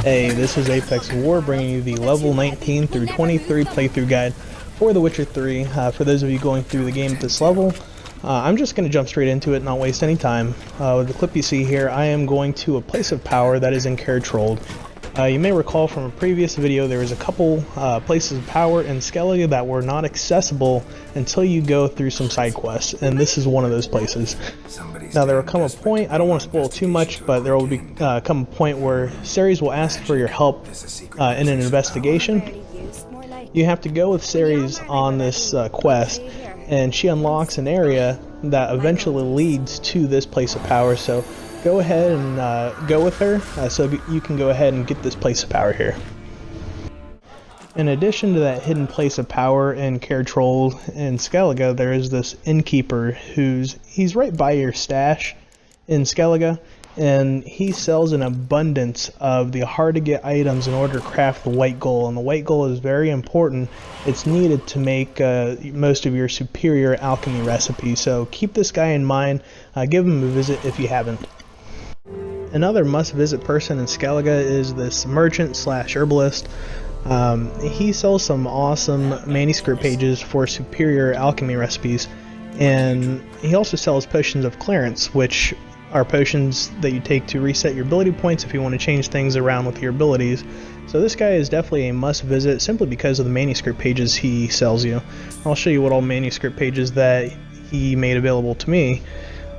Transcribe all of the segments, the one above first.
Hey, this is Apex War bringing you the level 19 through 23 playthrough guide for The Witcher 3. For those of you going through the game at this level, I'm just going to jump straight into it and not waste any time. With the clip you see here, I am going to a place of power that is in Gerald. You may recall from a previous video there was a couple places of power in Skellige that were not accessible until you go through some side quests, and this is one of those places. Now there will come a point, I don't want to spoil too much, but there will come a point where Ceres will ask for your help in an investigation. You have to go with Ceres on this quest, and she unlocks an area that eventually leads to this place of power, so go ahead and go with her so you can go ahead and get this place of power here. In addition to that hidden place of power in Gerald and Skellige, there is this innkeeper he's right by your stash in Skellige, and he sells an abundance of the hard to get items in order to craft the white gold, and the white gold is very important. It's needed to make most of your superior alchemy recipes, so keep this guy in mind. Give him a visit if you haven't. Another must-visit person in Skellige is this merchant slash herbalist. He sells some awesome manuscript pages for superior alchemy recipes, and he also sells potions of clearance, which are potions that you take to reset your ability points if you want to change things around with your abilities. So this guy is definitely a must-visit simply because of the manuscript pages he sells you. I'll show you what all manuscript pages that he made available to me.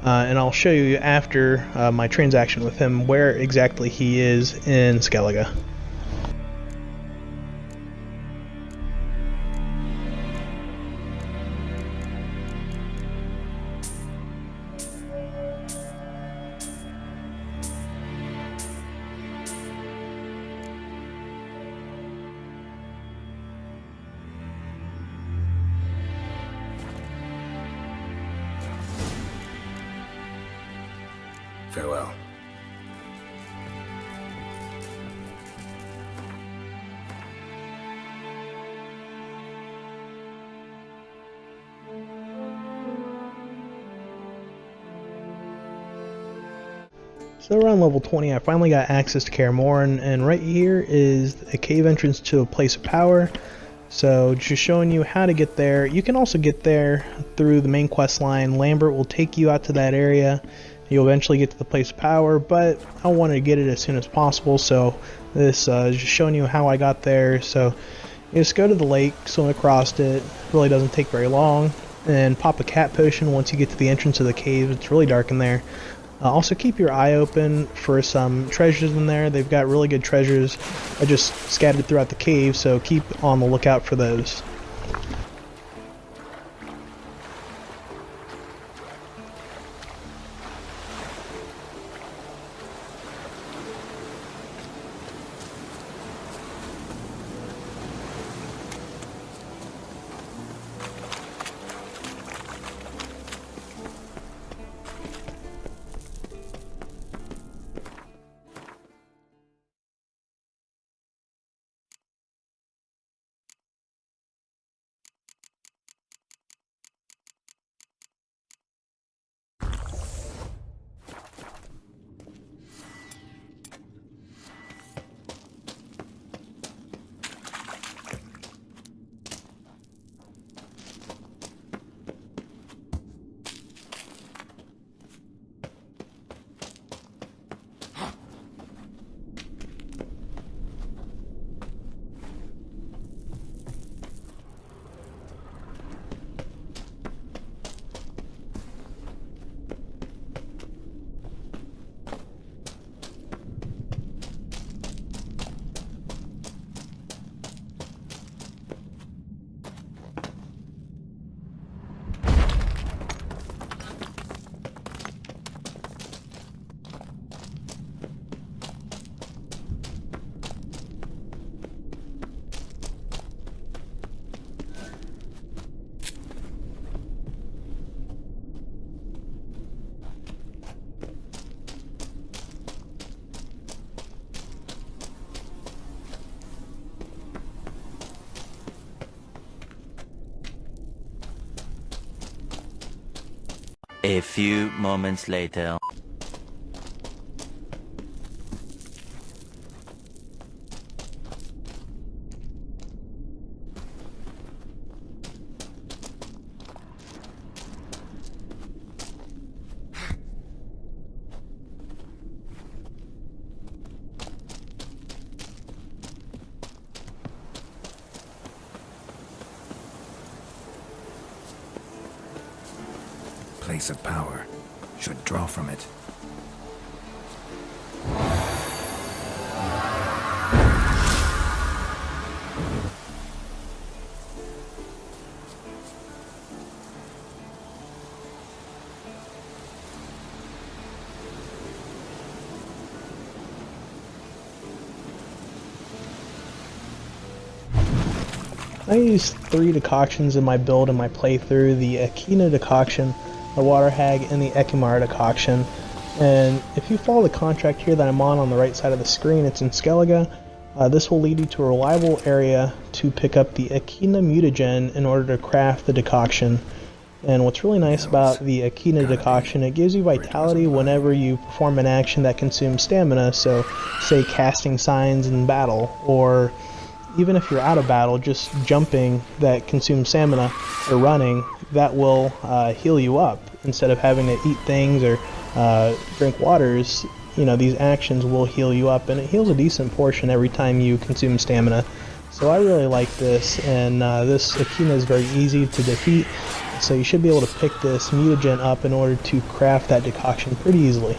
And I'll show you after my transaction with him where exactly he is in Skellige. Farewell. So around level 20 I finally got access to Kaer Morhen, and right here is a cave entrance to a place of power. So just showing you how to get there. You can also get there through the main quest line. Lambert will take you out to that area. You'll eventually get to the place of power, but I wanted to get it as soon as possible, so this is just showing you how I got there. So you just go to the lake, swim across it, really doesn't take very long, and pop a cat potion once you get to the entrance of the cave. It's really dark in there. Also keep your eye open for some treasures in there. They've got really good treasures just scattered throughout the cave, so keep on the lookout for those. A few moments later. place of power should draw from it. I used 3 decoctions in my build in my playthrough, the Echidna decoction, the Water Hag, and the Ekimara decoction. And if you follow the contract here that I'm on the right side of the screen, it's in Skellige. This will lead you to a reliable area to pick up the Echidna mutagen in order to craft the decoction. And what's really nice about the Echidna decoction, it gives you vitality whenever you perform an action that consumes stamina, so say casting signs in battle, or even if you're out of battle, just jumping that consumes stamina or running, that will heal you up instead of having to eat things or drink waters. You know, these actions will heal you up, and it heals a decent portion every time you consume stamina. So I really like this, and this Echidna is very easy to defeat, so you should be able to pick this mutagen up in order to craft that decoction pretty easily.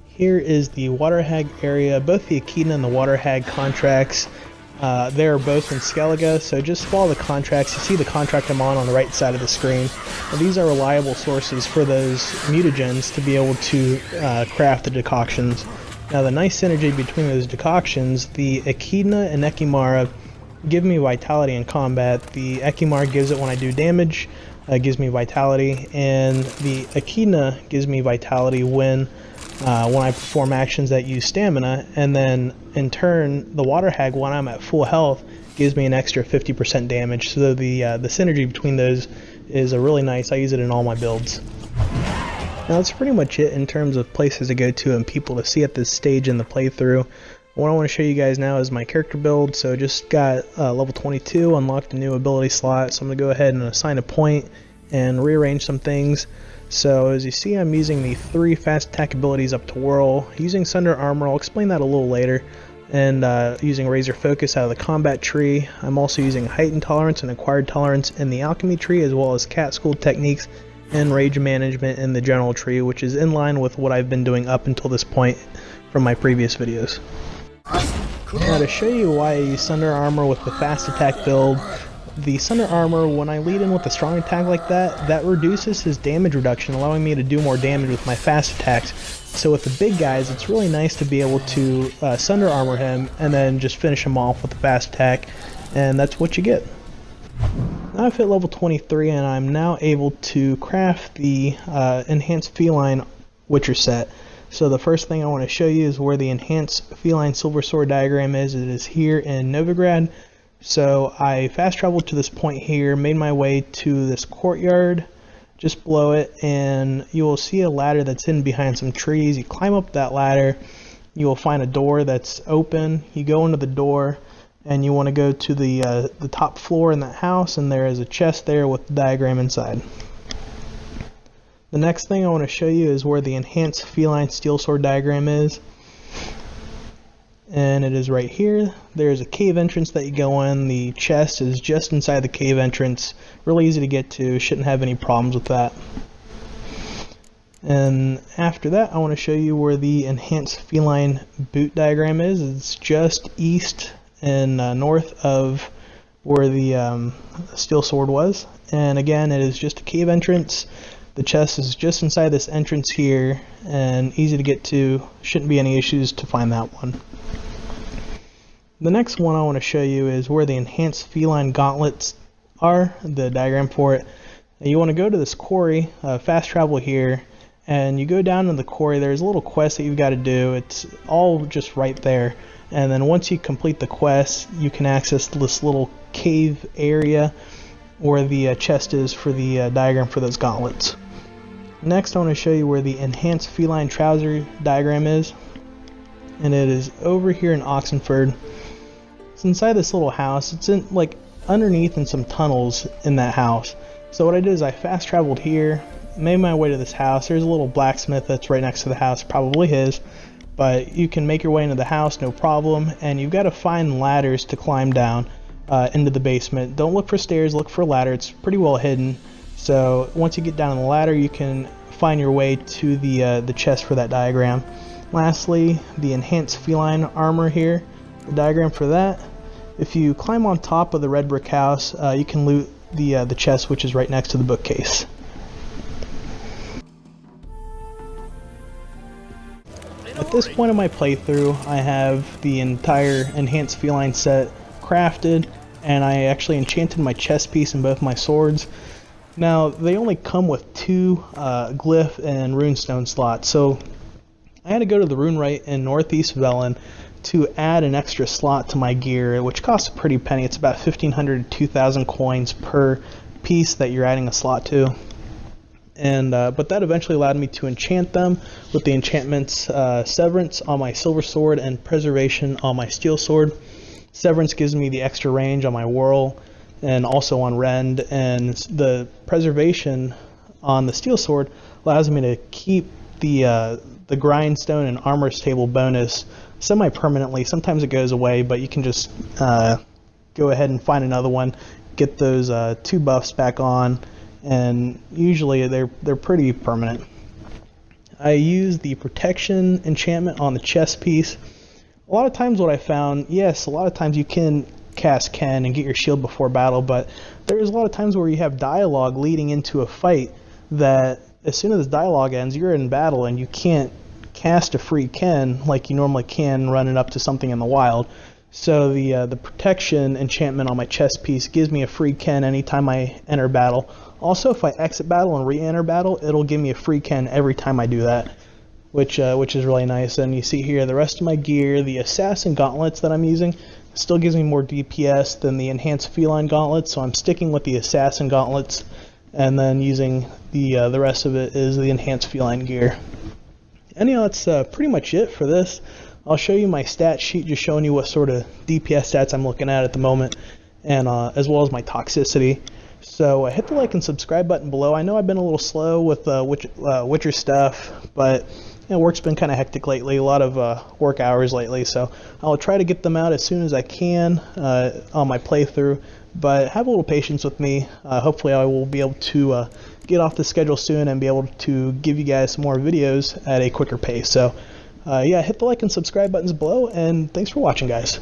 Here is the Water Hag area. Both the Echidna and the Water Hag contracts, they are both in Skellige, so just follow the contracts. You see the contract I'm on the right side of the screen. And these are reliable sources for those mutagens to be able to craft the decoctions. Now the nice synergy between those decoctions, the Echidna and Ekimara give me vitality in combat. The Ekimara gives it when I do damage, gives me vitality, and the Echidna gives me vitality when I perform actions that use stamina, and then in turn the Water Hag, when I'm at full health, gives me an extra 50% damage. So the synergy between those is really nice. I use it in all my builds. Now that's pretty much it in terms of places to go to and people to see at this stage in the playthrough. What I want to show you guys now is my character build. So just got level 22, unlocked a new ability slot, so I'm going to go ahead and assign a point and rearrange some things. So as you see, I'm using the 3 fast attack abilities up to whirl, using Sunder Armor, I'll explain that a little later, and using Razor Focus out of the combat tree. I'm also using Heightened Tolerance and Acquired Tolerance in the alchemy tree, as well as Cat School techniques and Rage Management in the general tree, which is in line with what I've been doing up until this point from my previous videos. Now to show you why I use Sunder Armor with the fast attack build, the Sunder Armor, when I lead in with a strong attack like that, that reduces his damage reduction, allowing me to do more damage with my fast attacks. So with the big guys, it's really nice to be able to Sunder Armor him and then just finish him off with a fast attack, and that's what you get. Now I've hit level 23 and I'm now able to craft the Enhanced Feline Witcher set. So the first thing I want to show you is where the Enhanced Feline Silversword diagram is. It is here in Novigrad. So I fast traveled to this point here, made my way to this courtyard just below it, and you will see a ladder that's hidden behind some trees. You climb up that ladder, you will find a door that's open. You go into the door and you want to go to the top floor in that house, and there is a chest there with the diagram inside. The next thing I want to show you is where the Enhanced Feline Steel Sword diagram is. And it is right here. There's a cave entrance that you go in. The chest is just inside the cave entrance. Really easy to get to. Shouldn't have any problems with that. And after that, I want to show you where the Enhanced Feline boot diagram is. It's just east and north of where the steel sword was. And again, it is just a cave entrance. The chest is just inside this entrance here, and easy to get to. Shouldn't be any issues to find that one. The next one I want to show you is where the Enhanced Feline Gauntlets are, the diagram for it. You want to go to this quarry, fast travel here, and you go down to the quarry. There's a little quest that you've got to do. It's all just right there. And then once you complete the quest, you can access this little cave area where the chest is for the diagram for those gauntlets. Next, I want to show you where the Enhanced Feline Trouser diagram is. And it is over here in Oxenford. It's inside this little house. It's in like underneath in some tunnels in that house. So what I did is I fast traveled here, made my way to this house. There's a little blacksmith that's right next to the house, probably his, but you can make your way into the house, no problem, and you've got to find ladders to climb down into the basement. Don't look for stairs, look for a ladder. It's pretty well hidden, so once you get down on the ladder, you can find your way to the chest for that diagram. Lastly, the enhanced feline armor here, the diagram for that. If you climb on top of the red brick house, you can loot the chest, which is right next to the bookcase. At this point in my playthrough, I have the entire enhanced feline set crafted, and I actually enchanted my chest piece and both my swords. Now, they only come with 2 glyph and runestone slots, so I had to go to the rune right in northeast Velen to add an extra slot to my gear, which costs a pretty penny. It's about 1,500 to 2,000 coins per piece that you're adding a slot to. And but that eventually allowed me to enchant them with the enchantments Severance on my Silversword and Preservation on my Steel Sword. Severance gives me the extra range on my Whirl and also on Rend, and the Preservation on the Steel Sword allows me to keep the grindstone and armor stable bonus semi-permanently. Sometimes it goes away, but you can just go ahead and find another one, get those 2 buffs back on, and usually they're pretty permanent. I use the protection enchantment on the chest piece. A lot of times what I found, yes, a lot of times you can cast Ken and get your shield before battle, but there's a lot of times where you have dialogue leading into a fight that as soon as this dialogue ends, you're in battle and you can't cast a free Ken like you normally can running up to something in the wild. So the protection enchantment on my chest piece gives me a free Ken anytime I enter battle. Also, if I exit battle and re-enter battle, it'll give me a free Ken every time I do that, which is really nice. And you see here the rest of my gear, the assassin gauntlets that I'm using still gives me more DPS than the enhanced feline gauntlets, so I'm sticking with the assassin gauntlets, and then using the rest of it is the enhanced feline gear. Anyhow, that's pretty much it for this. I'll show you my stat sheet, just showing you what sort of DPS stats I'm looking at the moment, and as well as my toxicity. So hit the like and subscribe button below. I know I've been a little slow with Witcher stuff, but work's been kind of hectic lately, a lot of work hours lately, so I'll try to get them out as soon as I can on my playthrough, but have a little patience with me. Hopefully I will be able to get off the schedule soon and be able to give you guys some more videos at a quicker pace. So yeah, hit the like and subscribe buttons below, and thanks for watching, guys.